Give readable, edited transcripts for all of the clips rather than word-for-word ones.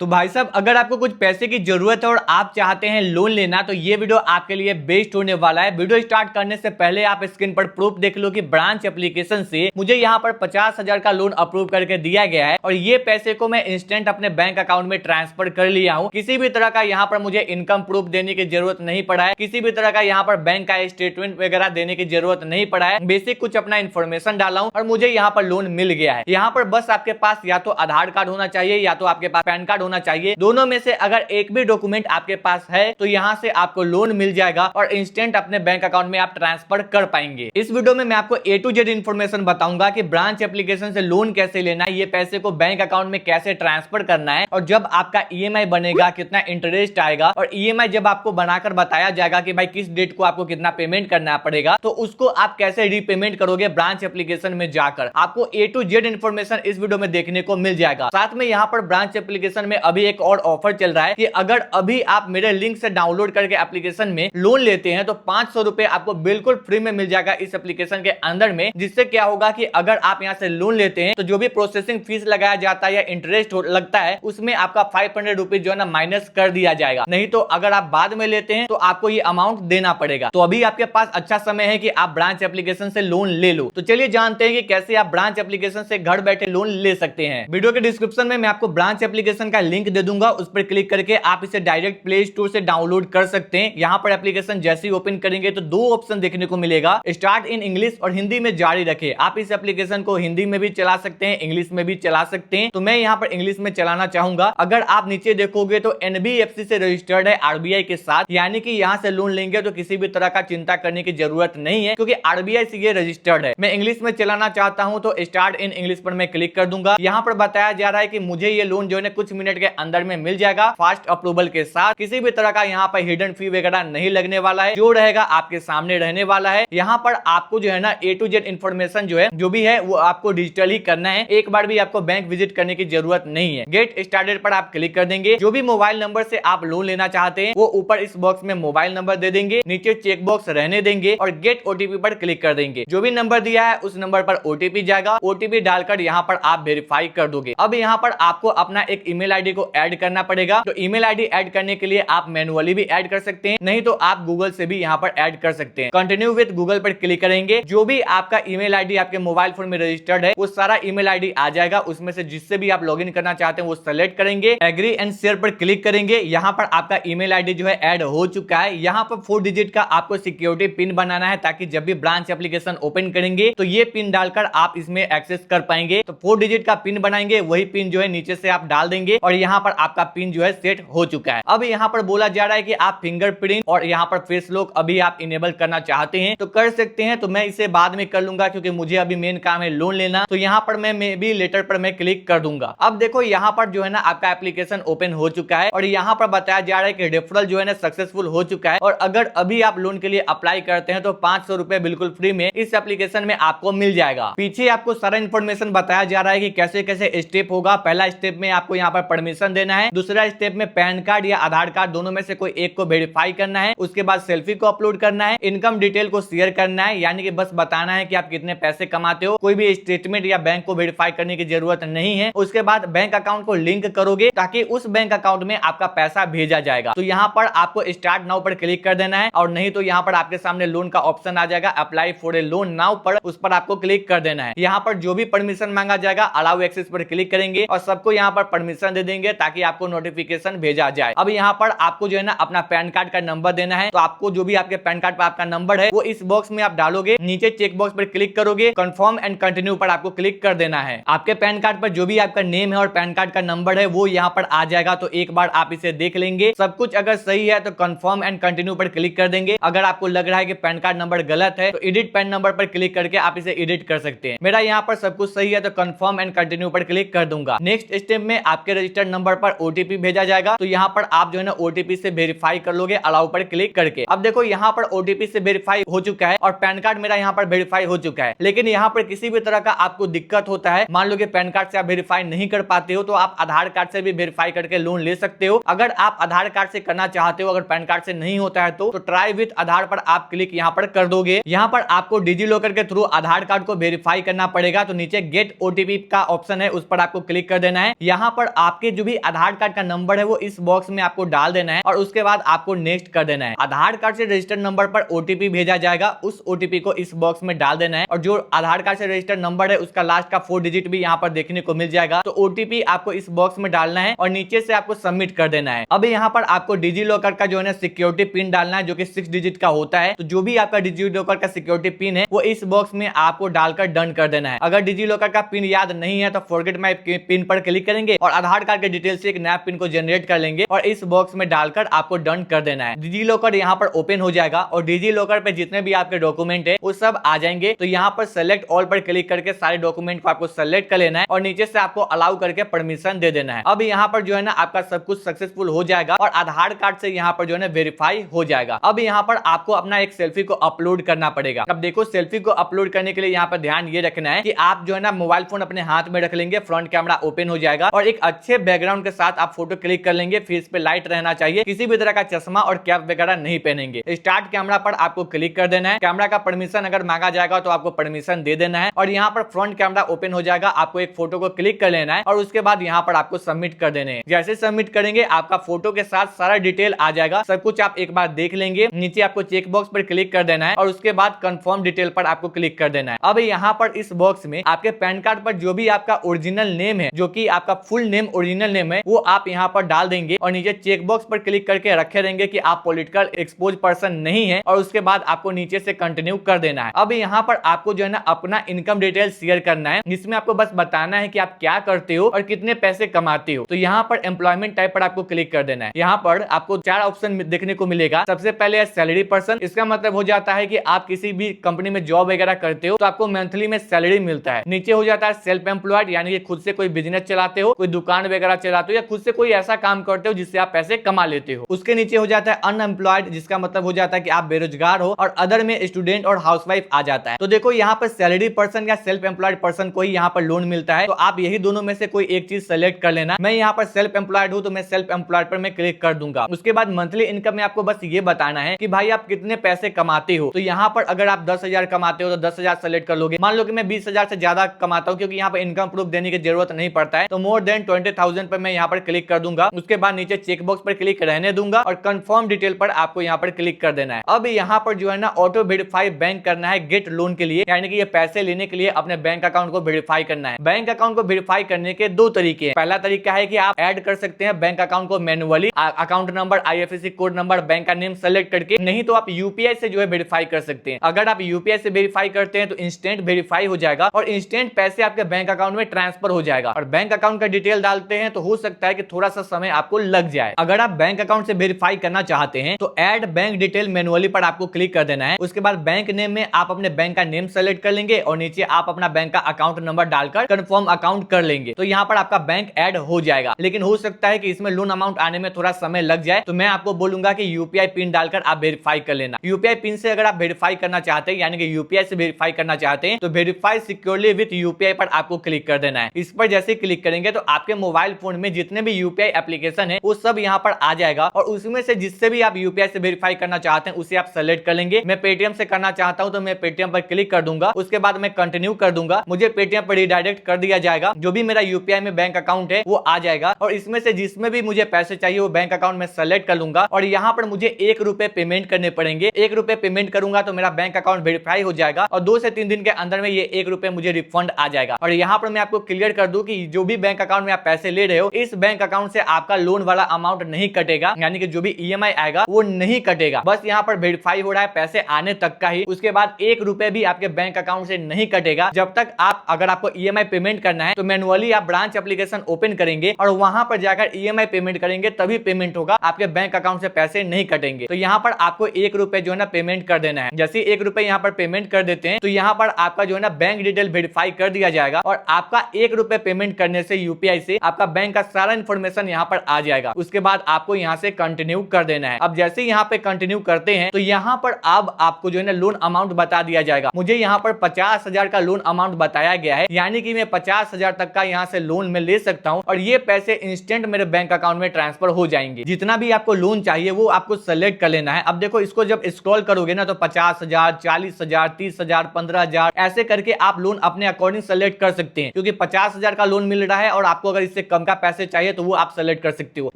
तो भाई साहब, अगर आपको कुछ पैसे की जरूरत है और आप चाहते हैं लोन लेना, तो ये वीडियो आपके लिए बेस्ट होने वाला है। वीडियो स्टार्ट करने से पहले आप स्क्रीन पर प्रूफ देख लो कि ब्रांच एप्लीकेशन से मुझे यहाँ पर 50,000 का लोन अप्रूव करके दिया गया है और ये पैसे को मैं इंस्टेंट अपने बैंक अकाउंट में ट्रांसफर कर लिया हूँ। किसी भी तरह का यहाँ पर मुझे इनकम प्रूफ देने की जरूरत नहीं पड़ा है, किसी भी तरह का यहाँ पर बैंक का स्टेटमेंट वगैरह देने की जरूरत नहीं पड़ा है। बेसिक कुछ अपना इन्फॉर्मेशन डाला हूँ और मुझे यहाँ पर लोन मिल गया है। यहाँ पर बस आपके पास या तो आधार कार्ड होना चाहिए या तो आपके पास पैन कार्ड होना चाहिए। दोनों में से अगर एक भी डॉक्यूमेंट आपके पास है तो यहाँ से आपको लोन मिल जाएगा और इंस्टेंट अपने बैंक अकाउंट में आप ट्रांसफर कर पाएंगे। इस वीडियो में मैं आपको A to Z इन्फॉर्मेशन बताऊंगा कि ब्रांच एप्लीकेशन से लोन कैसे लेना है, ये पैसे को बैंक अकाउंट में कैसे ट्रांसफर करना है और जब आपका EMI बनेगा कितना इंटरेस्ट आएगा और EMI जब आपको बनाकर बताया जाएगा कि भाई किस डेट को आपको कितना पेमेंट करना पड़ेगा तो उसको आप कैसे रीपेमेंट करोगे ब्रांच एप्लीकेशन में जाकर। आपको A to Z इन्फॉर्मेशन इस वीडियो में देखने को मिल जाएगा। साथ में यहाँ पर ब्रांच एप्लीकेशन में अभी एक और ऑफर चल रहा है कि अगर अभी आप मेरे लिंक से डाउनलोड करके एप्लीकेशन में लोन लेते हैं तो 500 रुपए आपको बिल्कुल फ्री में मिल जाएगा इस एप्लीकेशन के अंदर में। जिससे क्या होगा कि अगर आप यहाँ से लोन लेते हैं तो जो भी प्रोसेसिंग फीस लगाया जाता है या इंटरेस्ट लगता है उसमें आपका 500 रुपीज जो है ना माइनस कर दिया जाएगा। नहीं तो अगर आप बाद में लेते हैं तो आपको ये अमाउंट देना पड़ेगा। तो अभी आपके पास अच्छा समय है कि आप ब्रांच एप्लीकेशन से लोन ले लो। तो चलिए जानते हैं कि कैसे आप ब्रांच एप्लीकेशन से घर बैठे लोन ले सकते हैं। वीडियो के डिस्क्रिप्शन में मैं आपको ब्रांच एप्लीकेशन का लिंक दे दूंगा, उस पर क्लिक करके आप इसे डायरेक्ट प्ले स्टोर से डाउनलोड कर सकते हैं। यहाँ पर एप्लीकेशन जैसे ही ओपन करेंगे तो दो ऑप्शन देखने को मिलेगा, स्टार्ट इन इंग्लिश और हिंदी में जारी रखे। आप इस एप्लीकेशन को हिंदी में भी चला सकते हैं, इंग्लिश में भी चला सकते हैं। तो मैं यहाँ पर इंग्लिश में चलाना चाहूंगा। अगर आप नीचे देखोगे तो NBFC से रजिस्टर्ड है RBI के साथ, यानी कि यहाँ से लोन लेंगे तो किसी भी तरह का चिंता करने की जरूरत नहीं है क्योंकि RBI से ये रजिस्टर्ड है। मैं इंग्लिश में चलाना चाहता हूँ तो स्टार्ट इन इंग्लिश पर मैं क्लिक कर दूंगा। यहाँ पर बताया जा रहा है कि मुझे ये लोन जो है कुछ मिनट के अंदर में मिल जाएगा फास्ट अप्रूवल के साथ। किसी भी तरह का यहाँ पर हिडन फी वगैरह नहीं लगने वाला है, जो रहेगा आपके सामने रहने वाला है। यहाँ पर आपको जो है ना A to Z इन्फॉर्मेशन जो है जो भी है वो आपको डिजिटल ही करना है। एक बार भी आपको बैंक विजिट करने की जरूरत नहीं है। गेट स्टार्टेड पर आप क्लिक कर देंगे। जो भी मोबाइल नंबर से आप लोन लेना चाहते हैं वो ऊपर इस बॉक्स में मोबाइल नंबर दे देंगे, नीचे चेक बॉक्स रहने देंगे और गेट OTP पर क्लिक कर देंगे। जो भी नंबर दिया है उस नंबर पर OTP जाएगा। OTP डालकर यहाँ पर आप वेरीफाई कर दोगे। अब यहाँ पर आपको अपना एक ईमेल आईडी को ऐड करना पड़ेगा। तो ईमेल आईडी ऐड करने के लिए आप मैनुअली भी ऐड कर सकते हैं, नहीं तो आप गूगल से भी यहाँ पर ऐड कर सकते हैं। कंटिन्यू विद गूगल पर क्लिक करेंगे। जो भी आपका ईमेल आईडी आपके मोबाइल फोन में रजिस्टर्ड है वो सारा ईमेल आईडी आ जाएगा। उसमें से जिससे भी आप लॉगिन करना चाहते हैं वो सेलेक्ट करेंगे, एग्री एंड शेयर पर क्लिक करेंगे। यहाँ पर आपका ईमेल आईडी जो है ऐड हो चुका है। यहाँ पर 4 डिजिट का आपको सिक्योरिटी पिन बनाना है ताकि जब भी ब्रांच एप्लीकेशन ओपन करेंगे तो ये पिन डालकर आप इसमें एक्सेस कर पाएंगे। तो 4 डिजिट का पिन बनाएंगे, वही पिन जो है नीचे से आप डाल देंगे और यहाँ पर आपका पिन जो है सेट हो चुका है। अब यहाँ पर बोला जा रहा है कि आप फिंगरप्रिंट और यहाँ पर फेस लॉक अभी आप इनेबल करना चाहते हैं तो कर सकते हैं। तो मैं इसे बाद में कर लूंगा क्योंकि मुझे अभी मेन काम है लोन लेना। तो यहाँ पर मैं भी लेटर पर मैं क्लिक कर दूंगा। अब देखो यहाँ पर जो है ना आपका एप्लीकेशन ओपन हो चुका है और यहाँ पर बताया जा रहा है कि रेफरल जो है ना सक्सेसफुल हो चुका है और अगर अभी आप लोन के लिए अप्लाई करते हैं तो 500 रुपए बिल्कुल फ्री में इस एप्लीकेशन में आपको मिल जाएगा। पीछे आपको सारा इन्फॉर्मेशन बताया जा रहा है कि कैसे कैसे स्टेप होगा। पहला स्टेप में आपको यहाँ पर परमिशन देना है, दूसरा स्टेप में पैन कार्ड या आधार कार्ड दोनों में से कोई एक को वेरीफाई करना है, उसके बाद सेल्फी को अपलोड करना है, इनकम डिटेल को शेयर करना है, यानी कि बस बताना है कि आप कितने पैसे कमाते हो। कोई भी स्टेटमेंट या बैंक को वेरीफाई करने की जरूरत नहीं है। उसके बाद बैंक अकाउंट को लिंक करोगे ताकि उस बैंक अकाउंट में आपका पैसा भेजा जाएगा। तो यहाँ पर आपको स्टार्ट नाउ पर क्लिक कर देना है और नहीं तो यहाँ पर आपके सामने लोन का ऑप्शन आ जाएगा apply for a loan now पर, उस पर आपको क्लिक कर देना है। यहाँ पर जो भी परमिशन मांगा जाएगा अलाउ एक्सेस पर क्लिक करेंगे और सबको यहाँ पर परमिशन दे देंगे ताकि आपको नोटिफिकेशन भेजा जाए। अब यहाँ पर आपको जो है ना अपना पैन कार्ड का नंबर देना है। तो आपको जो भी आपके पैन कार्ड पर आपका नंबर है वो इस बॉक्स में आप डालोगे, नीचे चेक बॉक्स पर क्लिक करोगे, कंफर्म एंड कंटिन्यू पर आपको क्लिक कर देना है। आपके पैन कार्ड पर जो भी आपका नेम है और पैन कार्ड का नंबर है वो यहाँ पर आ जाएगा। तो एक बार आप इसे देख लेंगे, सब कुछ अगर सही है तो कंफर्म एंड कंटिन्यू पर क्लिक कर देंगे। अगर आपको लग रहा है कि पैन कार्ड नंबर गलत है तो एडिट पैन नंबर पर क्लिक करके आप इसे एडिट कर सकते हैं। मेरा यहाँ पर सब कुछ सही है तो कंफर्म एंड कंटिन्यू पर क्लिक कर दूंगा। नेक्स्ट स्टेप में आपके रजिस्टर्ड नंबर पर OTP भेजा जाएगा। तो यहाँ पर आप जो है ना OTP से वेरीफाई कर लोगे अलाउ पर क्लिक करके। अब देखो यहाँ पर OTP से वेरीफाई हो चुका है और पैन कार्ड मेरा यहाँ पर वेरीफाई हो चुका है। लेकिन यहाँ पर किसी भी तरह का आपको दिक्कत होता है, मान लो कि पैन कार्ड से आप वेरीफाई नहीं कर पाते हो तो आप आधार कार्ड से भी वेरीफाई करके लोन ले सकते हो। अगर आप आधार कार्ड से करना चाहते हो, अगर पैन कार्ड से नहीं होता है तो ट्राई विथ आधार पर आप क्लिक यहाँ पर कर दोगे। यहाँ पर आपको डिजी लॉकर के थ्रू आधार कार्ड को वेरीफाई करना पड़ेगा। तो नीचे गेट OTP का ऑप्शन है, उस पर आपको क्लिक कर देना है। यहाँ पर आपके आपके जो भी आधार कार्ड का नंबर है वो इस बॉक्स में आपको डाल देना है और उसके बाद आपको नेक्स्ट कर देना है। आधार कार्ड से रजिस्टर्ड नंबर पर ओटीपी भेजा जाएगा, उस ओटीपी को इस बॉक्स में डाल देना है और जो आधार कार्ड से रजिस्टर्ड नंबर है उसका लास्ट का 4 डिजिट भी यहाँ पर देखने को मिल जाएगा। तो ओटीपी आपको इस बॉक्स में डालना है और नीचे से आपको सबमिट कर देना है। अब यहाँ पर आपको डिजी लॉकर का जो है ना सिक्योरिटी पिन डालना है जो कि 6 डिजिट का होता है। तो जो भी आपका डिजी लॉकर का सिक्योरिटी पिन है वो इस बॉक्स में आपको डालकर डन कर देना है। अगर डिजी लॉकर का पिन याद नहीं है तो फॉरगेट माय पिन पर क्लिक करेंगे और आधार कार्ड के डिटेल से एक नया पिन को जनरेट कर लेंगे और इस बॉक्स में डालकर आपको डन कर देना है। डिजी लॉकर यहाँ पर ओपन हो जाएगा और डिजी लॉकर पे जितने भी आपके डॉक्यूमेंट है वो सब आ जाएंगे। तो यहाँ पर सेलेक्ट ऑल पर क्लिक करके सारे डॉक्यूमेंट को आपको सेलेक्ट कर लेना है और नीचे से आपको अलाउ करके परमिशन दे देना है। अब यहाँ पर जो है ना आपका सब कुछ सक्सेसफुल हो जाएगा और आधार कार्ड से यहाँ पर जो है ना वेरीफाई हो जाएगा। अब यहाँ पर आपको अपना एक सेल्फी को अपलोड करना पड़ेगा। अब देखो सेल्फी को अपलोड करने के लिए यहाँ पर ध्यान ये रखना है कि आप जो है ना मोबाइल फोन अपने हाथ में रख लेंगे, फ्रंट कैमरा ओपन हो जाएगा और एक अच्छे बैकग्राउंड के साथ आप फोटो क्लिक कर लेंगे। फेस पे लाइट रहना चाहिए, किसी भी तरह का चश्मा और कैप वगैरह नहीं पहनेंगे। स्टार्ट कैमरा पर आपको क्लिक कर देना है। कैमरा का परमिशन अगर मांगा जाएगा तो आपको परमिशन दे देना है और यहाँ पर फ्रंट कैमरा ओपन हो जाएगा। आपको एक फोटो को क्लिक कर लेना है और उसके बाद यहाँ पर आपको सबमिट कर देने हैं। जैसे सबमिट करेंगे आपका फोटो के साथ सारा डिटेल आ जाएगा, सब कुछ आप एक बार देख लेंगे। नीचे आपको चेक बॉक्स पर क्लिक कर देना है और उसके बाद कंफर्म डिटेल पर आपको क्लिक कर देना है। अब यहाँ पर इस बॉक्स में आपके पैन कार्ड पर जो भी आपका ओरिजिनल नेम है, जो कि आपका फुल नेम ओरिजिनल नेम है, वो आप यहाँ पर डाल देंगे और नीचे चेक बॉक्स पर क्लिक करके रखे रहेंगे कि आप पॉलिटिकल एक्सपोज पर्सन नहीं है और उसके बाद आपको नीचे से कंटिन्यू कर देना है। अब यहाँ पर आपको जो है ना अपना इनकम डिटेल शेयर करना है, जिसमें आपको बस बताना है कि आप क्या करते हो और कितने पैसे कमाते हो। तो यहाँ पर एम्प्लॉयमेंट टाइप पर आपको क्लिक कर देना है। यहाँ पर आपको 4 ऑप्शन देखने को मिलेगा। सबसे पहले है सैलरी पर्सन। इसका मतलब हो जाता है कि आप किसी भी कंपनी में जॉब वगैरह करते हो तो आपको मंथली में सैलरी मिलता है। नीचे हो जाता है सेल्फ एम्प्लॉयड, यानी कि खुद से कोई बिजनेस चलाते हो, कोई दुकान वगैरह चलाते हो या खुद से कोई ऐसा काम करते हो जिससे आप पैसे कमा लेते हो। उसके नीचे हो जाता है अनएम्प्लॉयड, जिसका मतलब हो जाता है कि आप बेरोजगार हो, और अदर में स्टूडेंट और हाउसवाइफ आ जाता है। तो देखो यहाँ पर सैलरी पर्सन या सेल्फ एम्प्लॉयड पर्सन को ही यहाँ पर लोन मिलता है। तो आप यही दोनों में से कोई एक चीज सेलेक्ट कर लेना। मैं यहाँ पर सेल्फ एम्प्लॉयड हूँ तो मैं सेल्फ एम्प्लॉयड पर मैं क्लिक कर दूंगा। उसके बाद मंथली इनकम में आपको बस ये बताना है कि भाई आप कितने पैसे कमाते हो। तो यहाँ पर अगर आप 10,000 कमाते हो तो 10,000 सेलेक्ट कर लोगे। मान लो कि मैं 20,000 से ज्यादा कमाता हूँ, क्योंकि यहाँ पर इनकम प्रूफ देने की जरूरत नहीं पड़ता है, तो मोर देन 20,000 पर मैं यहाँ पर क्लिक कर दूंगा। उसके बाद नीचे चेक बॉक्स पर क्लिक रहने दूंगा और कंफर्म डिटेल पर आपको यहाँ पर क्लिक कर देना है। अब यहाँ पर जो है ना ऑटो वेरीफाई बैंक करना है गेट लोन के लिए, यानी कि ये पैसे लेने के लिए अपने बैंक अकाउंट को वेरीफाई करना है। बैंक अकाउंट को वेरीफाई करने के 2 तरीके हैं। पहला तरीका है कि आप ऐड कर सकते हैं बैंक अकाउंट को manually, account number, IFSC code number, bank का नेम सेलेक्ट करके, नहीं तो आप यूपीआई से जो है वेरीफाई कर सकते हैं। अगर आप यूपीआई से वेरीफाई करते हैं तो इंस्टेंट वेरीफाई हो जाएगा और इंस्टेंट पैसे आपके बैंक अकाउंट में ट्रांसफर हो जाएगा। और बैंक अकाउंट का डिटेल डालते हैं तो हो सकता है कि थोड़ा सा समय आपको लग जाए। अगर आप बैंक अकाउंट से वेरीफाई करना चाहते हैं तो ऐड बैंक डिटेल मैनुअली पर आपको क्लिक कर देना है। उसके बाद बैंक नेम में आप अपने बैंक का नेम सेलेक्ट कर लेंगे और नीचे आप अपना बैंक का अकाउंट नंबर डालकर कंफर्म अकाउंट कर लेंगे। तो यहाँ पर आपका बैंक ऐड हो जाएगा। लेकिन हो सकता है कि इसमें लोन अमाउंट आने में थोड़ा समय लग जाए, तो मैं आपको बोलूंगा कि यूपीआई पिन डालकर आप वेरीफाई कर लेना। यूपीआई पिन से अगर आप वेरीफाई करना चाहते हैं, यानी कि यूपीआई से वेरीफाई करना चाहते हैं, तो वेरीफाई सिक्योरली विद यूपीआई पर आपको क्लिक कर देना है। इस पर जैसे क्लिक करेंगे तो आपके मोबाइल फोन में जितने भी यूपीआई एप्लीकेशन है वो सब यहाँ पर आ जाएगा और उसमें से जिससे भी आप यूपीआई से वेरीफाई करना चाहते हैं उसे आप सेलेक्ट कर लेंगे। मैं पेटीएम से करना चाहता हूं तो मैं पेटीएम पर क्लिक कर दूंगा। उसके बाद मैं कंटिन्यू कर दूंगा, मुझे पेटीएम पर रिडायरेक्ट कर दिया जाएगा। जो भी मेरा यूपीआई में बैंक अकाउंट है वो आ जाएगा और इसमें से जिसमें भी मुझे पैसे चाहिए वो बैंक अकाउंट में सेलेक्ट कर लूंगा और यहाँ पर मुझे 1 रुपए पेमेंट करने पड़ेंगे। 1 रुपए पेमेंट करूंगा तो मेरा बैंक अकाउंट वेरीफाई हो जाएगा और 2 से 3 दिन के अंदर में ये 1 रुपए मुझे रिफंड आ जाएगा। और यहाँ पर मैं आपको क्लियर कर दूं कि जो भी बैंक अकाउंट में आप पैसे ले रहे हो, इस बैंक अकाउंट से आपका लोन वाला अमाउंट नहीं कटेगा, यानी कि जो भी ईएमआई आएगा वो नहीं कटेगा। बस यहाँ पर वेरीफाई हो रहा है पैसे आने तक का ही। उसके बाद 1 रुपए भी आपके बैंक अकाउंट से नहीं कटेगा जब तक अगर आपको ईएमआई पेमेंट करना है तो मैनुअली आप ब्रांच एप्लीकेशन ओपन करेंगे और वहां पर जाकर ईएमआई पेमेंट करेंगे, तभी पेमेंट होगा। आपके बैंक अकाउंट से पैसे नहीं कटेंगे। तो यहाँ पर आपको 1 रुपए जो है ना पेमेंट कर देना है। जैसे 1 रुपए यहाँ पर पेमेंट कर देते हैं तो यहाँ पर आपका जो है ना बैंक डिटेल वेरीफाई कर दिया जाएगा और आपका 1 रुपए पेमेंट करने से यूपीआई से आपका बैंक का सारा इंफॉर्मेशन यहाँ पर आ जाएगा। उसके बाद आपको यहाँ से कंटिन्यू कर देना है। अब जैसे यहाँ पे कंटिन्यू करते हैं तो यहाँ पर अब आपको जो है ना लोन अमाउंट बता दिया जाएगा। मुझे यहाँ पर 50,000 का लोन अमाउंट बताया गया है, यानी कि मैं 50,000 तक का यहाँ से लोन में ले सकता हूँ और ये पैसे इंस्टेंट मेरे बैंक अकाउंट में ट्रांसफर हो जाएंगे। जितना भी आपको लोन चाहिए वो आपको सेलेक्ट कर लेना है। अब देखो इसको जब स्क्रॉल करोगे ना तो 50,000, 40,000, 30,000, 15,000 ऐसे करके आप लोन अपने अकॉर्डिंग सेलेक्ट कर सकते हैं, क्योंकि 50,000 का लोन मिल रहा है और आपको अगर इससे कम का पैसे चाहिए तो वो आप सेलेक्ट कर सकते हो।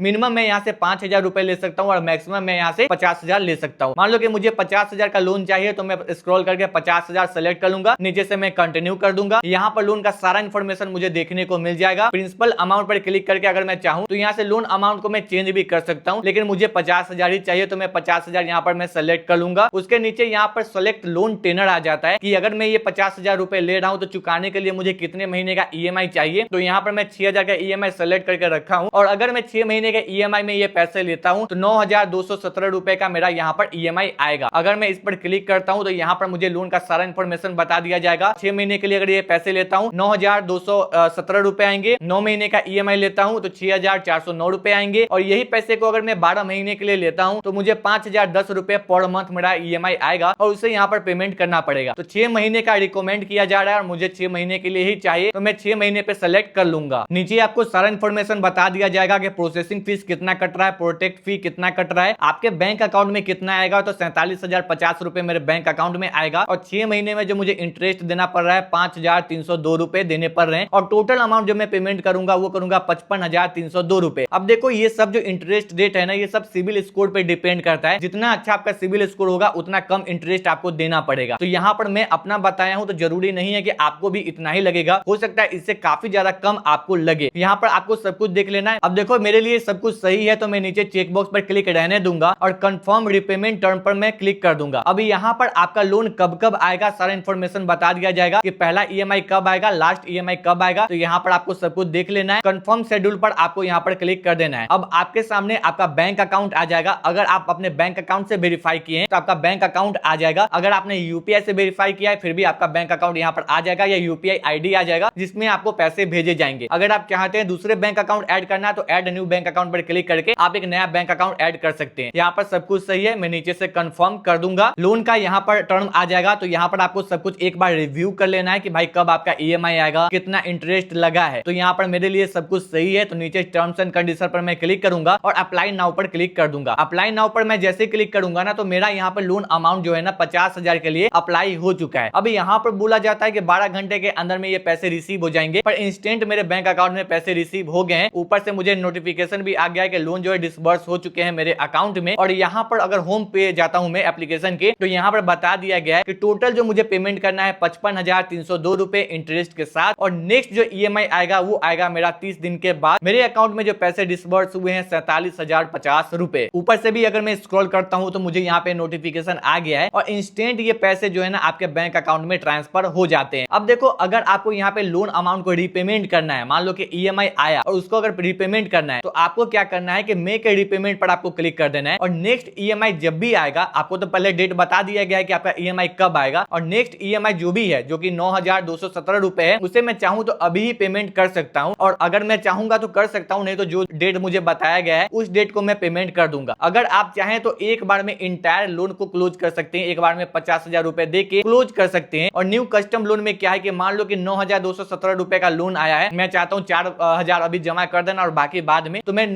मिनिमम मैं यहाँ से 5,000 रुपए ले सकता हूँ और मैक्सिमम मैं यहाँ से 50,000 ले सकता हूँ। मान लो कि मुझे 50,000 का लोन चाहिए तो मैं स्क्रॉल करके 50,000 सेलेक्ट कर लूंगा, नीचे से मैं कंटिन्यू कर दूंगा। यहाँ पर लोन का सारा इन्फॉर्मेशन मुझे देखने को मिल जाएगा। प्रिंसिपल अमाउंट पर क्लिक करके अगर मैं चाहूँ तो यहाँ से लोन अमाउंट को मैं चेंज भी कर सकता हूँ, लेकिन मुझे 50,000 ही चाहिए तो मैं 50,000 यहाँ पर मैं सेलेक्ट कर लूंगा। उसके नीचे यहाँ पर सेलेक्ट लोन टेनर आ जाता है कि अगर मैं ये 50,000 रुपए ले रहा हूँ तो चुकाने के लिए मुझे कितने महीने का ईएमआई चाहिए। तो यहाँ पर मैं 6,000 का ईएमआई सेलेक्ट करके रखा हूँ और अगर मैं 6 महीने के ईएमआई में ये पैसे लेता हूँ तो 9,217 रुपए का मेरा यहाँ पर ईएमआई आएगा। अगर मैं इस पर क्लिक करता हूँ तो यहाँ पर मुझे लोन का सारा इन्फॉर्मेशन बता दिया जाएगा। 6 महीने के लिए अगर ये पैसे लेता हूँ 9,217 रुपए आएंगे, 9 महीने का ईएमआई लेता हूँ तो 6,409 रुपए आएंगे और यही पैसे को अगर मैं 12 महीने के लिए लेता हूँ तो मुझे 5,010 रुपए पर मंथ मेरा ईएमआई आएगा और उसे यहाँ पर पेमेंट करना पड़ेगा। तो 6 महीने का रिकमेंड किया जा रहा है और मुझे 6 महीने के लिए ही चाहिए तो मैं 6 महीने पे सेलेक्ट कर लूंगा। नीचे आपको सारा इन्फॉर्मेशन बता दिया जाएगा कि प्रोसेसिंग फीस कितना कट रहा है, प्रोटेक्ट फी कितना कट रहा है, आपके बैंक अकाउंट में कितना आएगा। तो 47,050 रुपए मेरे बैंक अकाउंट में आएगा और 6 महीने में जो मुझे इंटरेस्ट देना पड़ रहा है 5,302 रुपए देने पड़ रहे हैं और टोटल अमाउंट जो मैं पेमेंट करूंगा वो करूंगा 55,302 रुपए। अब देखो ये सब जो इंटरेस्ट रेट है ना, ये सब सिविल स्कोर पे डिपेंड करता है। जितना अच्छा आपका सिविल स्कोर होगा उतना कम इंटरेस्ट आपको देना पड़ेगा। तो यहाँ पर मैं अपना बताया हूं तो जरूरी नहीं है कि आपको भी इतना ही लगेगा, हो सकता है इससे काफी ज्यादा कम आपको लगे। यहाँ पर आपको सब कुछ देख लेना है। अब देखो मेरे लिए सब कुछ सही है तो मैं नीचे चेक बॉक्स पर क्लिक रहने दूंगा और कंफर्म रिपेमेंट टर्म पर मैं क्लिक कर दूंगा। अभी यहाँ पर आपका लोन कब कब आएगा सारा इन्फॉर्मेशन बता दिया जाएगा कि पहला ईएमआई कब आएगा, लास्ट ईएमआई कब आएगा। तो यहाँ पर आपको सब कुछ देख लेना है। कंफर्म शेड्यूल पर आपको यहाँ पर क्लिक कर देना है। अब आपके सामने आपका बैंक अकाउंट आ जाएगा। अगर आप अपने बैंक अकाउंट से वेरीफाई किए हैं तो आपका बैंक अकाउंट आ जाएगा। अगर आपने यूपीआई से वेरीफाई किया है फिर भी आपका बैंक अकाउंट यहाँ पर आ जाएगा या यूपीआई आईडी आ जाएगा जिसमें आपको पैसे भेजे जाएंगे। अगर आप चाहते हैं दूसरे बैंक अकाउंट ऐड करना है तो ऐड न्यू बैंक अकाउंट पर क्लिक करके आप एक नया बैंक अकाउंट ऐड कर सकते हैं। यहाँ पर सब कुछ सही है, मैं नीचे से कंफर्म कर दूंगा। लोन का यहाँ पर टर्म आ जाएगा तो यहाँ पर आपको सब कुछ एक बार रिव्यू कर लेना है कि भाई कब आपका ईएमआई आएगा, कितना इंटरेस्ट लगा है। तो यहाँ पर मेरे लिए सब कुछ सही है तो नीचे टर्म्स एंड कंडीशन पर मैं क्लिक करूंगा और अप्लाई नाउ पर क्लिक कर दूंगा। अप्लाई नाउ पर मैं जैसे क्लिक करूंगा ना तो मेरा यहाँ पर लोन अमाउंट जो है ना 50,000 के लिए अप्लाई हो चुका है। अभी यहाँ पर बोला जाता है कि 12 घंटे के अंदर में ये पैसे रिसीव हो जाएंगे, पर इंस्टेंट मेरे बैंक अकाउंट में पैसे रिसीव हो गए हैं। ऊपर से मुझे नोटिफिकेशन भी आ गया है कि लोन जो है डिसबर्स हो चुके हैं मेरे अकाउंट में। और यहाँ पर अगर होम पे जाता हूँ मैं एप्लीकेशन के तो यहाँ पर बता दिया गया है कि टोटल जो मुझे पेमेंट करना है 55,302 रुपए इंटरेस्ट के साथ और नेक्स्ट जो ईएमआई आएगा वो आएगा मेरा 30 दिन के बाद। मेरे अकाउंट में जो पैसे डिसबर्स हुए हैं 47,050 रुपए। ऊपर से भी अगर मैं स्क्रॉल करता हूँ तो मुझे यहाँ पे नोटिफिकेशन आ गया है और इंस्टेंट ये पैसे जो है ना आपके बैंक अकाउंट में ट्रांसफर हो जाते हैं। अब देखो अगर आपको यहाँ पे लोन अमाउंट को रीपेमेंट करना है, मान लो कि ईएमआई आया और उसको अगर रीपेमेंट करना है तो आपको क्या करना है कि मेक ए रीपेमेंट पर आपको क्लिक कर देना है और नेक्स्ट ईएमआई जब भी आएगा, आपको तो पहले डेट बता दिया गया है कि आपका ईएमआई कब आएगा और नेक्स्ट ईएमआई जो भी है जो कि 9,217 रुपए है उसे मैं चाहूं तो अभी ही पेमेंट कर सकता हूं और अगर मैं चाहूंगा तो कर सकता हूं, नहीं तो जो डेट मुझे बताया गया है उस डेट को मैं पेमेंट कर दूंगा। अगर आप चाहें तो एक बार में इंटायर लोन को क्लोज कर सकते हैं, एक बार में 50,000 रुपए दे के क्लोज कर सकते हैं। और न्यू कस्टम लोन में क्या है कि मान लो कि 9,217 रुपए का लोन आया है, मैं चाहता हूँ 4,000 अभी जमा कर देना और बाकी बाद में, तो मैं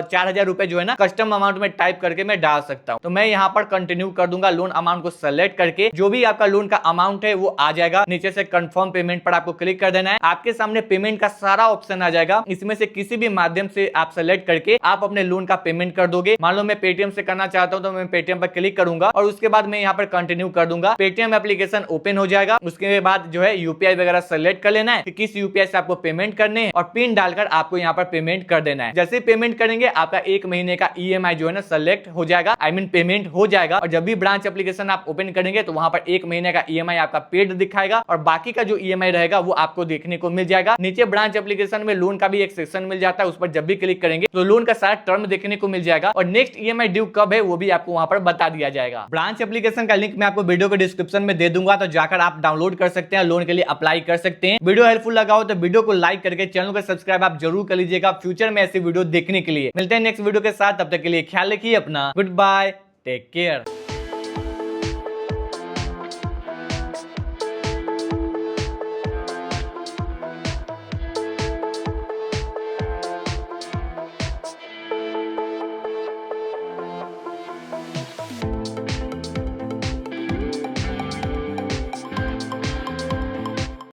4,000 रुपए जो है ना कस्टम अमाउंट में टाइप करके मैं डाल सकता हूँ। तो मैं यहाँ पर कंटिन्यू कर दूंगा। लोन अमाउंट को सेलेक्ट करके जो भी आपका लोन का अमाउंट है वो आ जाएगा। नीचे से कंफर्म पेमेंट पर आपको क्लिक कर देना है। आपके सामने पेमेंट का सारा ऑप्शन आ जाएगा, इसमें से किसी भी माध्यम से आप सेलेक्ट करके आप अपने लोन का पेमेंट कर दोगे। मान लो मैं पेटीएम से करना चाहता हूं तो मैं पेटीएम पर क्लिक करूंगा और उसके बाद मैं यहाँ पर कंटिन्यू कर दूंगा। पेटीएम एप्लीकेशन ओपन हो जाएगा। उसके बाद जो है यूपीआई वगैरह सेलेक्ट कर लेना है कि किस यूपीआई से आपको पेमेंट करने हैं और पिन डालकर आपको यहाँ पर पेमेंट कर देना है। जैसे पेमेंट करेंगे आपका 1 महीने का ईएमआई जो है ना सेलेक्ट हो जाएगा, आई मीन पेमेंट हो जाएगा। और जब भी ब्रांच एप्लीकेशन आप ओपन करेंगे तो वहां पर 1 महीने का ईएमआई आपका पेड दिखाएगा और बाकी का जो ईएमआई रहेगा वो आपको देखने को मिल जाएगा। नीचे ब्रांच एप्लीकेशन में लोन का भी एक सेक्शन मिल जाता है, उस पर जब भी क्लिक करेंगे तो लोन का सारा टर्म देखने को मिल जाएगा और नेक्स्ट ईएमआई ड्यू कब है वो भी आपको वहां पर बता दिया जाएगा। ब्रांच एप्लीकेशन का लिंक मैं आपको वीडियो के डिस्क्रिप्शन में दे दूंगा, तो जाकर आप डाउनलोड कर सकते हैं, लोन के लिए अप्लाई कर सकते हैं। वीडियो हेल्पफुल लगा हो तो वीडियो को लाइक करके चैनल को सब्सक्राइब आप जरूर कर लीजिएगा फ्यूचर में ऐसी वीडियो देखने के लिए। मिलते हैं नेक्स्ट वीडियो के साथ, तब तक के लिए ख्याल रखिए अपना। Goodbye, take care.